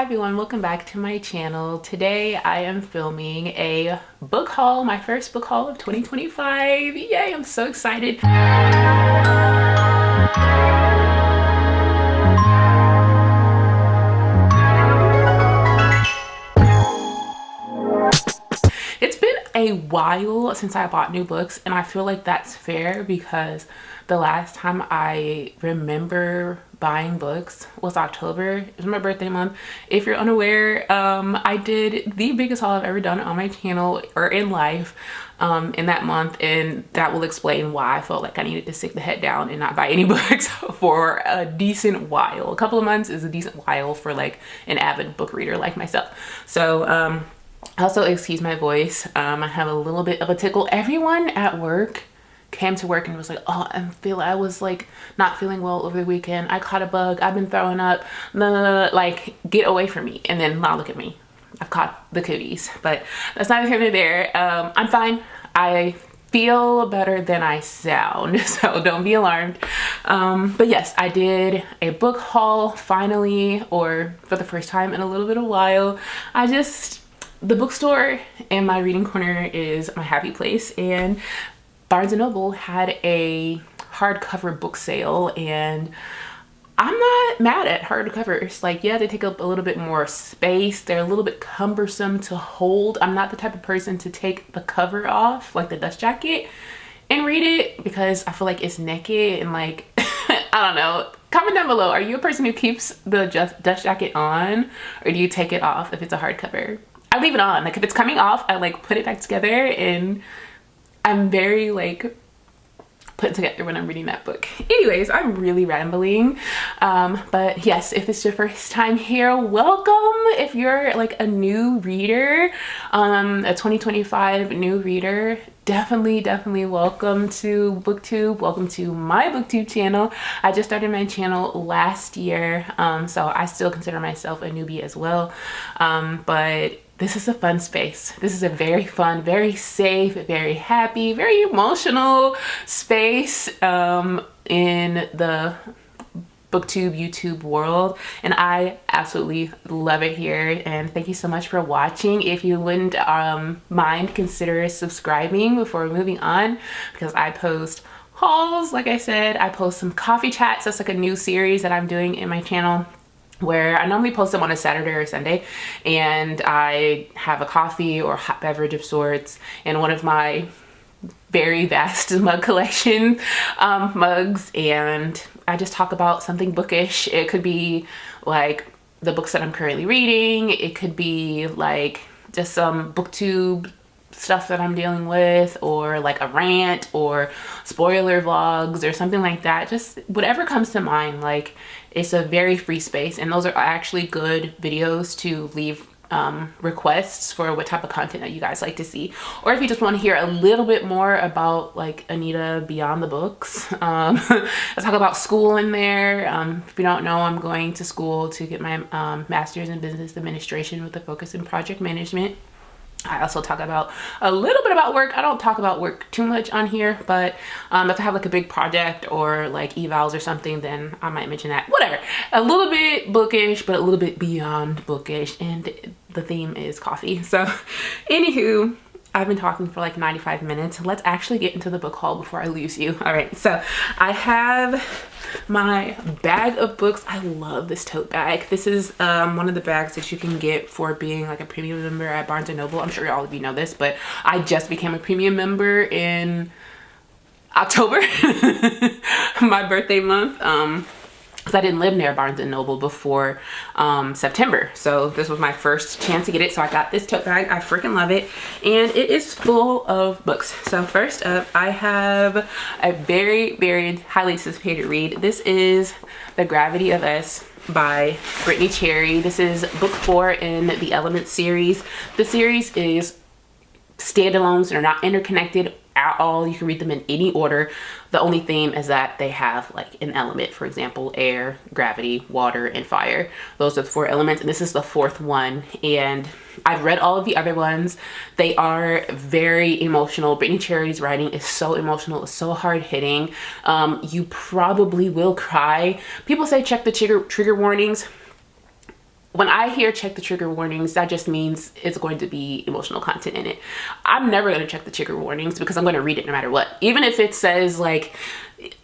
Hi everyone, welcome back to my channel. Today I am filming a book haul, my first book haul of 2025. Yay, I'm so excited. It's been a while since I bought new books, and I feel like that's fair because the last time I remember buying books was October. It was my birthday month. If you're unaware, I did the biggest haul I've ever done on my channel or in life in that month, and that will explain why I felt like I needed to sit the head down and not buy any books for a decent while. A couple of months is a decent while for like an avid book reader like myself. So also excuse my voice. I have a little bit of a tickle. Everyone at work came to work and was like, oh, I was like not feeling well over the weekend. I caught a bug. I've been throwing up. No, like get away from me. And then now look at me. I've caught the cooties, but that's neither here nor there. I'm fine. I feel better than I sound, so don't be alarmed. But yes, I did a book haul finally, or for the first time in a little bit of while. The bookstore in my reading corner is my happy place, and Barnes & Noble had a hardcover book sale, and I'm not mad at hardcovers. Like, yeah, they take up a little bit more space. They're a little bit cumbersome to hold. I'm not the type of person to take the cover off, like the dust jacket, and read it because I feel like it's naked and like, I don't know. Comment down below, are you a person who keeps the dust jacket on, or do you take it off if it's a hardcover? I leave it on. Like if it's coming off, I like put it back together, and I'm very like put together when I'm reading that book. Anyways, I'm really rambling. But yes, if it's your first time here, welcome. If you're like a new reader, a 2025 new reader, definitely welcome to booktube. Welcome to my booktube channel. I just started my channel last year, so I still consider myself a newbie as well. But this is a fun space. This is a very fun, very safe, very happy, very emotional space in the booktube YouTube world, and I absolutely love it here. And thank you so much for watching. If you wouldn't mind, consider subscribing before moving on, because I post hauls. Like I said, I post some coffee chats. That's like a new series that I'm doing in my channel, where I normally post them on a Saturday or Sunday, and I have a coffee or hot beverage of sorts in one of my very vast mug collection mugs, and I just talk about something bookish. It could be like the books that I'm currently reading. It could be like just some booktube stuff that I'm dealing with, or like a rant or spoiler vlogs or something like that. Just whatever comes to mind. Like, it's a very free space, and those are actually good videos to leave requests for what type of content that you guys like to see, or if you just want to hear a little bit more about like Anita beyond the books. I talk about school in there. If you don't know, I'm going to school to get my master's in business administration with a focus in project management. I also talk about a little bit about work. I don't talk about work too much on here, but if I have like a big project or like evals or something, then I might mention that. Whatever. A little bit bookish, but a little bit beyond bookish, and the theme is coffee. So anywho, I've been talking for like 95 minutes. Let's actually get into the book haul before I lose you. All right, so I have my bag of books. I love this tote bag. This is one of the bags that you can get for being like a premium member at Barnes & Noble. I'm sure all of you know this, but I just became a premium member in October, my birthday month. Because I didn't live near Barnes & Noble before September. So this was my first chance to get it. So I got this tote bag. I freaking love it. And it is full of books. So first up, I have a very highly anticipated read. This is The Gravity of Us by Brittainy Cherry. This is book 4 in the Element series. The series is standalones. They're not interconnected at all. You can read them in any order. The only theme is that they have like an element, for example, air, gravity, water, and fire. Those are the 4 elements, and this is the 4th one. And I've read all of the other ones. They are very emotional. Brittainy Cherry's writing is so emotional. It's so hard hitting. You probably will cry. People say check the trigger warnings. when I hear check the trigger warnings, that just means it's going to be emotional content in it. I'm never going to check the trigger warnings because I'm going to read it no matter what. Even if it says like,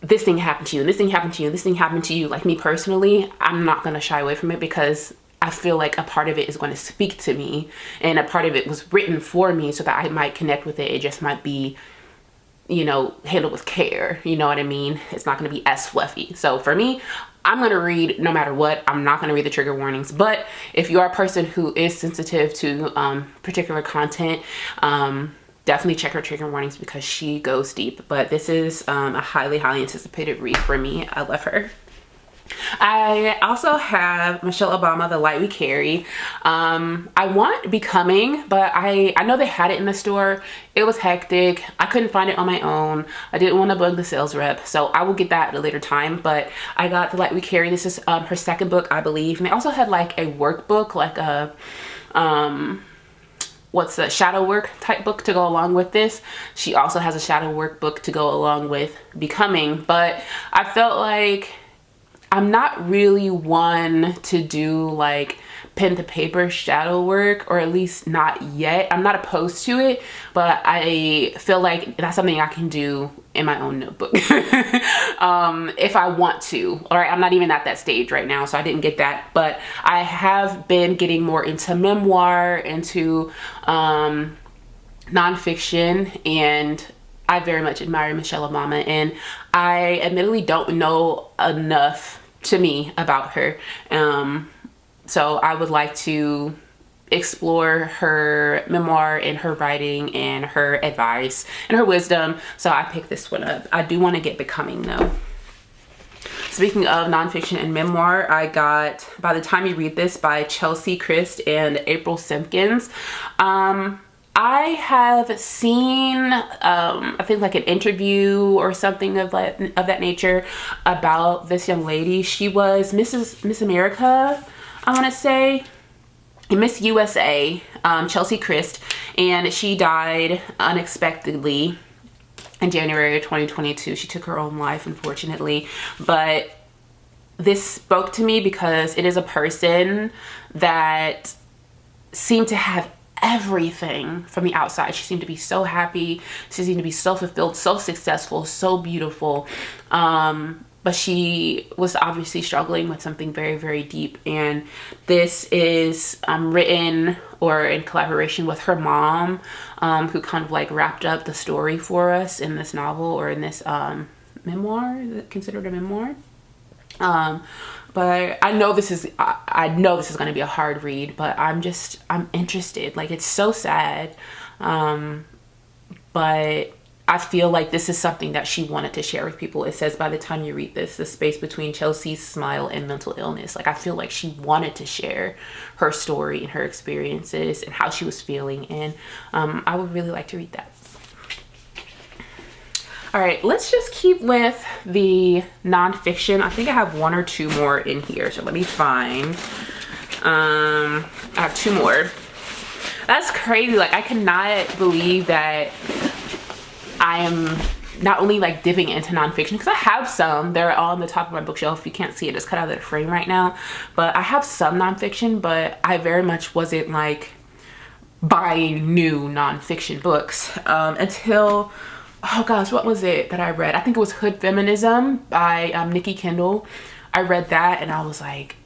this thing happened to you, and this thing happened to you, and this thing happened to you, like me personally, I'm not going to shy away from it because I feel like a part of it is going to speak to me, and a part of it was written for me so that I might connect with it. It just might be, you know, handled with care. You know what I mean? It's not going to be as fluffy. So for me, I'm going to read no matter what. I'm not going to read the trigger warnings. But if you are a person who is sensitive to particular content, definitely check her trigger warnings because she goes deep. But this is a highly, highly anticipated read for me. I love her. I also have Michelle Obama, The Light We Carry. I want Becoming, but I know they had it in the store. It was hectic. I couldn't find it on my own. I didn't want to bug the sales rep, so I will get that at a later time. But I got The Light We Carry. This is her second book, I believe. And they also had like a workbook, like a what's the shadow work type book to go along with this. She also has a shadow work book to go along with Becoming, but I felt like I'm not really one to do like pen to paper shadow work, or at least not yet. I'm not opposed to it, but I feel like that's something I can do in my own notebook if I want to. All right, I'm not even at that stage right now, so I didn't get that, but I have been getting more into memoir, into nonfiction, and I very much admire Michelle Obama, and I admittedly don't know enough to me about her. So I would like to explore her memoir and her writing and her advice and her wisdom. So I picked this one up. I do want to get Becoming though. Speaking of nonfiction and memoir, I got By the Time You Read This by Chelsie, Tryst, and April Simpkins. I have seen, I think like an interview or something of that nature about this young lady. She was Miss America, I want to say, Miss USA, Chelsie Tryst, and she died unexpectedly in January of 2022. She took her own life, unfortunately, but this spoke to me because it is a person that seemed to have everything from the outside. She seemed to be so happy. She seemed to be so fulfilled, so successful, so beautiful. But she was obviously struggling with something very, very deep. And this is written or in collaboration with her mom, who kind of like wrapped up the story for us in this novel, or in this memoir. Is it considered a memoir? But I know this is going to be a hard read, but I'm interested. Like, it's so sad. But I feel like this is something that she wanted to share with people. It says, by the time you read this, the space between Chelsea's smile and mental illness. Like, I feel like she wanted to share her story and her experiences and how she was feeling. And I would really like to read that. All right, let's just keep with the nonfiction. I think I have one or two more in here, so let me find. I have two more. That's crazy. Like, I cannot believe that I am not only like dipping into nonfiction, because I have some. They're on the top of my bookshelf. You can't see it, it's cut out of the frame right now. But I have some nonfiction, but I very much wasn't like buying new nonfiction books until, oh gosh, what was it that I read? I think it was Hood Feminism by Nikki Kendall. I read that and I was like,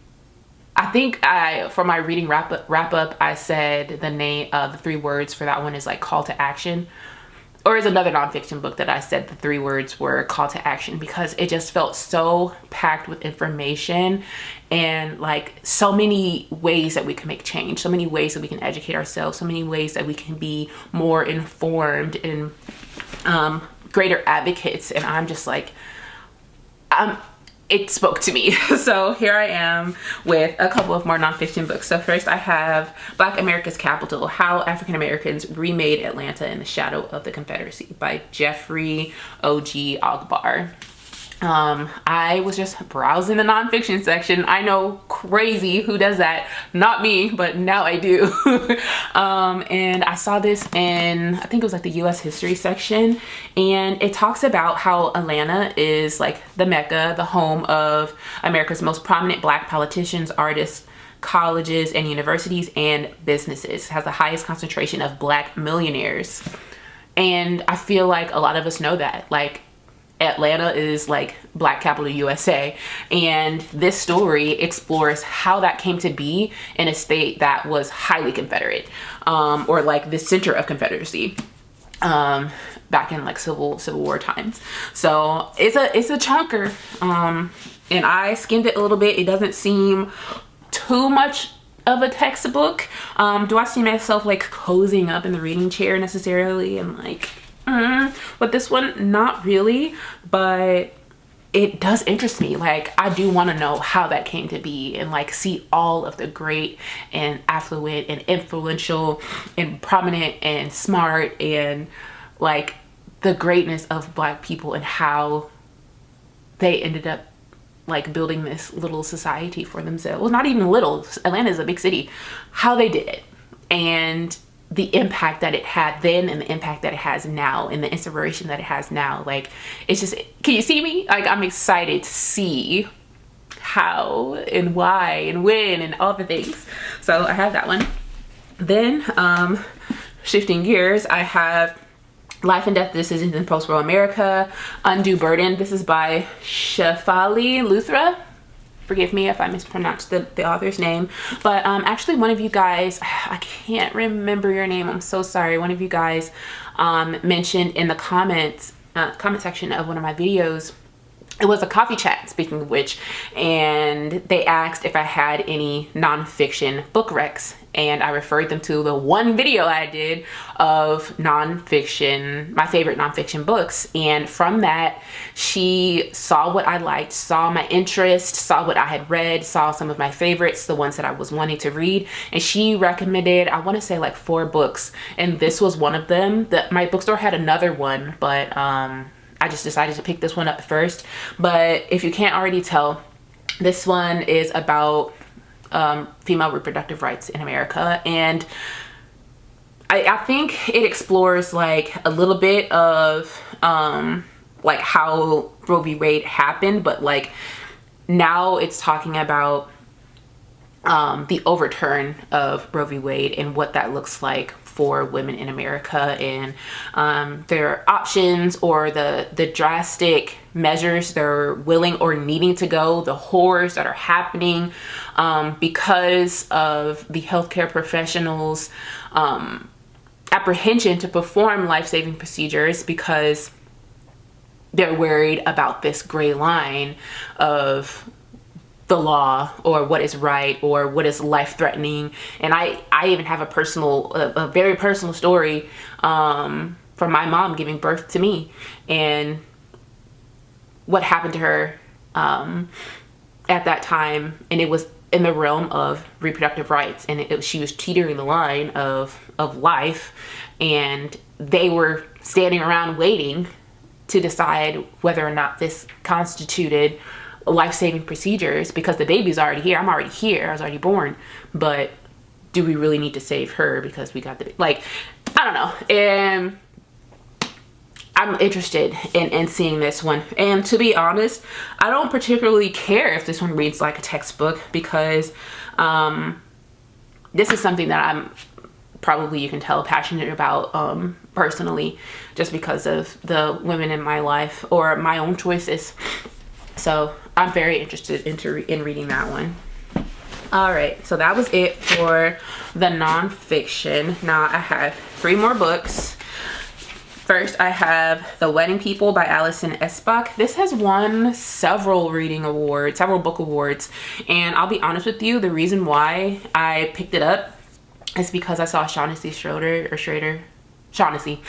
I think for my reading wrap up, I said the name, the 3 words for that one is like call to action. Or is another nonfiction book that I said the 3 words were call to action, because it just felt so packed with information and like so many ways that we can make change, so many ways that we can educate ourselves, so many ways that we can be more informed and greater advocates. And I'm just like, it spoke to me. So here I am with a couple of more nonfiction books. So first I have Black America's Capital, How African Americans Remade Atlanta in the Shadow of the Confederacy by Jeffrey O.G. Ogbar. I was just browsing the nonfiction section. I know, crazy, who does that? Not me, but now I do. And I saw this in, I think it was like the US history section, and it talks about how Atlanta is like the Mecca, the home of America's most prominent Black politicians, artists, colleges and universities and businesses. It has the highest concentration of Black millionaires. And I feel like a lot of us know that. Like, Atlanta is like Black capital USA, and this story explores how that came to be in a state that was highly Confederate, or like the center of Confederacy, back in like Civil War times. So it's a chunker, and I skimmed it a little bit. It doesn't seem too much of a textbook. Do I see myself like cozying up in the reading chair necessarily and like but this one, not really, but it does interest me. Like, I do want to know how that came to be and like see all of the great and affluent and influential and prominent and smart and like the greatness of Black people and how they ended up like building this little society for themselves. Well, not even little. Atlanta is a big city. How they did it, and the impact that it had then and the impact that it has now and the inspiration that it has now. Like, it's just, can you see me? Like, I'm excited to see how and why and when and all the things. So I have that one. Then shifting gears, I have Life and Death Decisions in Post-War America, Undue Burden. This is by Shefali, Luthra. Forgive me if I mispronounced the author's name, but actually one of you guys, I can't remember your name, I'm so sorry. One of you guys mentioned in the comment section of one of my videos, it was a coffee chat, speaking of which, and they asked if I had any nonfiction book recs, and I referred them to the one video I did of nonfiction, my favorite nonfiction books. And from that, she saw what I liked, saw my interest, saw what I had read, saw some of my favorites, the ones that I was wanting to read, and she recommended, I want to say like 4 books, and this was one of them. My bookstore had another one, but I just decided to pick this one up first. But if you can't already tell, this one is about female reproductive rights in America, and I think it explores like a little bit of like how Roe v. Wade happened, but like now it's talking about the overturn of Roe v. Wade and what that looks like for women in America, and their options or the drastic measures they're willing or needing to go, the horrors that are happening because of the healthcare professionals' apprehension to perform life-saving procedures because they're worried about this gray line of the law or what is right or what is life-threatening. And I even have a very personal story from my mom giving birth to me and what happened to her at that time. And it was in the realm of reproductive rights, and she was teetering the line of life, and they were standing around waiting to decide whether or not this constituted life-saving procedures, because the baby's already here. I'm already here. I was already born. But do we really need to save her because we got the, like, I don't know. And I'm interested in seeing this one. And to be honest, I don't particularly care if this one reads like a textbook, because this is something that I'm probably, you can tell, passionate about personally, just because of the women in my life or my own choices. So I'm very interested in reading that one. All right, so that was it for the nonfiction. Now I have 3 more books. First, I have The Wedding People by Alison Espach. This has won several book awards. And I'll be honest with you, the reason why I picked it up is because I saw Shawnaci Shawnaci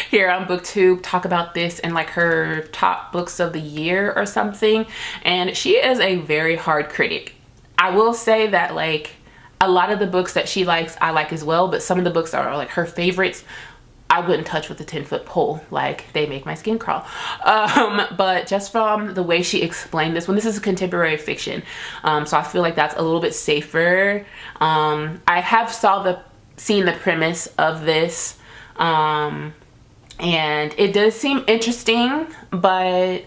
here on booktube talk about this in like her top books of the year or something, and she is a very hard critic. I will say that like a lot of the books that she likes I like as well, but some of the books that are like her favorites I wouldn't touch with a 10-foot pole. Like, they make my skin crawl. But just from the way she explained this one, this is a contemporary fiction, so I feel like that's a little bit safer. I have seen the premise of this, and it does seem interesting, but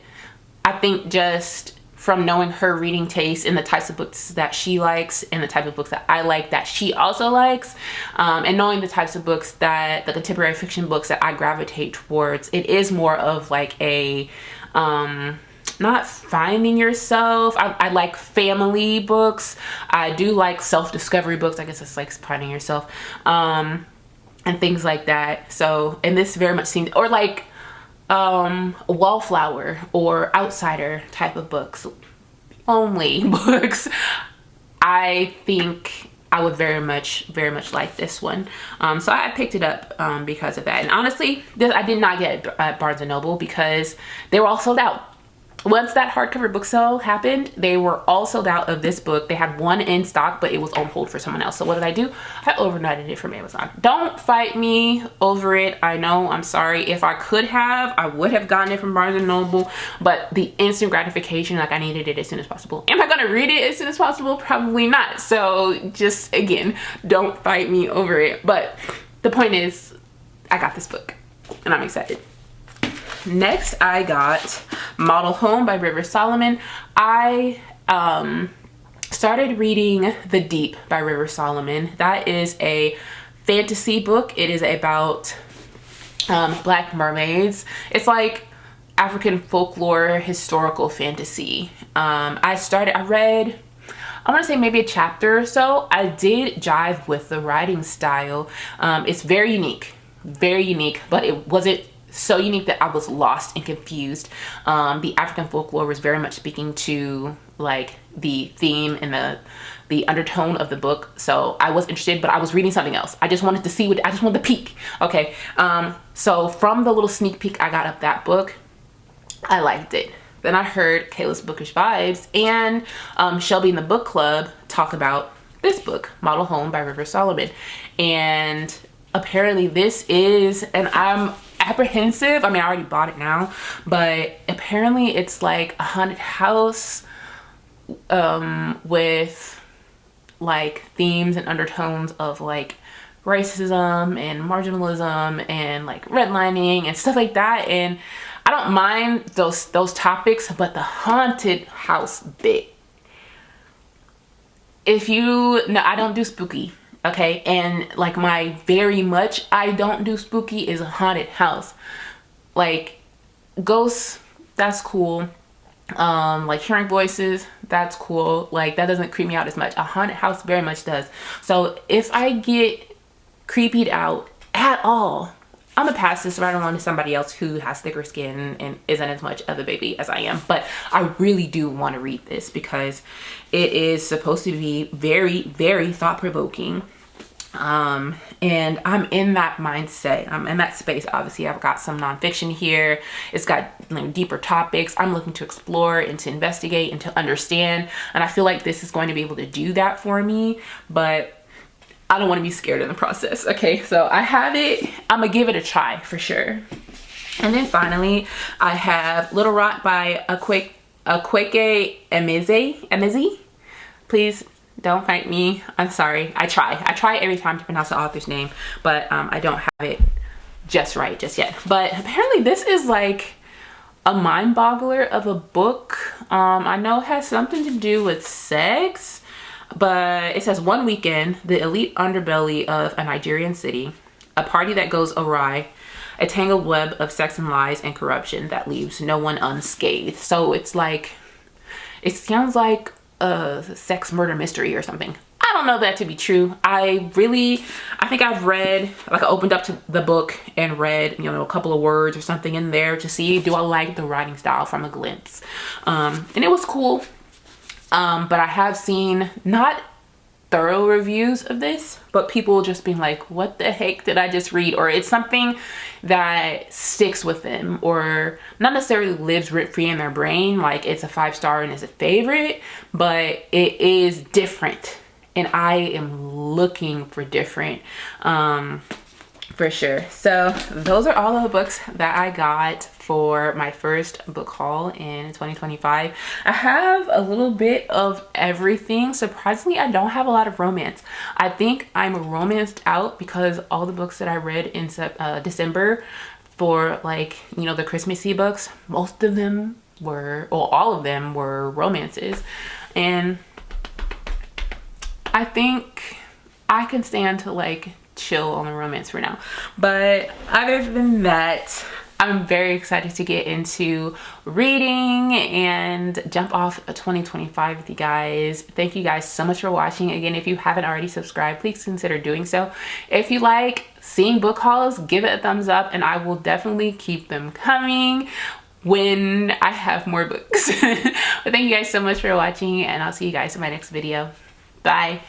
I think just from knowing her reading taste and the types of books that she likes and the type of books that I like that she also likes, and knowing the types of books that the contemporary fiction books that I gravitate towards. It is more of like a not finding yourself. I like family books. I do like self-discovery books. I guess it's like finding yourself, and things like that. So, and this very much seemed, or like wallflower or outsider type of books, only books. I think I would very much like this one. So I picked it up because of that. And honestly, this I did not get at Barnes & Noble because they were all sold out. Once that hardcover book sale happened, they were all sold out of this book. They had one in stock, but it was on hold for someone else. So what did I do? I overnighted it from Amazon. Don't fight me over it. I know, I'm sorry. If I could have, I would have gotten it from Barnes & Noble, but the instant gratification, like I needed it as soon as possible. Am I gonna read it as soon as possible? Probably not. So just, again, don't fight me over it. But the point is, I got this book and I'm excited. Next, I got Model Home by River Solomon. I started reading The Deep by River Solomon. That is a fantasy book. It is about black mermaids. It's like African folklore, historical fantasy. I read, I want to say maybe a chapter or so. I did jive with the writing style. It's very unique, but it wasn't so unique that I was lost and confused. The African folklore was very much speaking to like the theme and the undertone of the book. So I was interested, but I was reading something else. I just wanted to see what, I just wanted the peek. Okay. So from the little sneak peek I got of that book, I liked it. Then I heard Kayla's Bookish Vibes and Shelbey in the book club talk about this book, Model Home by River Solomon. And apparently this is, and I'm apprehensive. I mean, I already bought it now, but apparently it's like a haunted house with like themes and undertones of like racism and marginalism and like redlining and stuff like that. And I don't mind those topics, but the haunted house bit. If you know, I don't do spooky. Okay, and like my very much I don't do spooky is a haunted house. Like ghosts, that's cool. Like hearing voices, that's cool. Like that doesn't creep me out as much. A haunted house very much does. So if I get creeped out at all, I'm gonna pass this right along to somebody else who has thicker skin and isn't as much of a baby as I am. But I really do want to read this because it is supposed to be very, very thought-provoking. And I'm in that mindset. I'm in that space. Obviously, I've got some nonfiction here. It's got like deeper topics I'm looking to explore and to investigate and to understand. And I feel like this is going to be able to do that for me. But I don't want to be scared in the process. Okay, so I have it. I'm gonna give it a try for sure. And then finally, I have Little Rock by Akwaeke Emezi. Please don't fight me. I'm sorry. I try every time to pronounce the author's name, but I don't have it just right just yet. But apparently this is like a mind boggler of a book. I know it has something to do with sex. But it says, one weekend, the elite underbelly of a Nigerian city, a party that goes awry, a tangled web of sex and lies and corruption that leaves no one unscathed. So it's like, it sounds like a sex murder mystery or something. I don't know that to be true. I think I've read, like I opened up to the book and read, you know, a couple of words or something in there to see, do I like the writing style from a glimpse? And it was cool. But I have seen not thorough reviews of this, but people just being like, what the heck did I just read? Or it's something that sticks with them or not necessarily lives rent-free in their brain. Like it's a 5-star and is a favorite, but it is different. And I am looking for different, for sure. So those are all of the books that I got for my first book haul in 2025. I have a little bit of everything. Surprisingly, I don't have a lot of romance. I think I'm romanced out because all the books that I read in December for like, you know, the Christmassy books, most of them were, well, all of them were romances. And I think I can stand to like chill on the romance for now. But other than that, I'm very excited to get into reading and jump off 2025 with you guys. Thank you guys so much for watching. Again, if you haven't already subscribed, please consider doing so. If you like seeing book hauls, give it a thumbs up, and I will definitely keep them coming when I have more books. But thank you guys so much for watching, and I'll see you guys in my next video. Bye.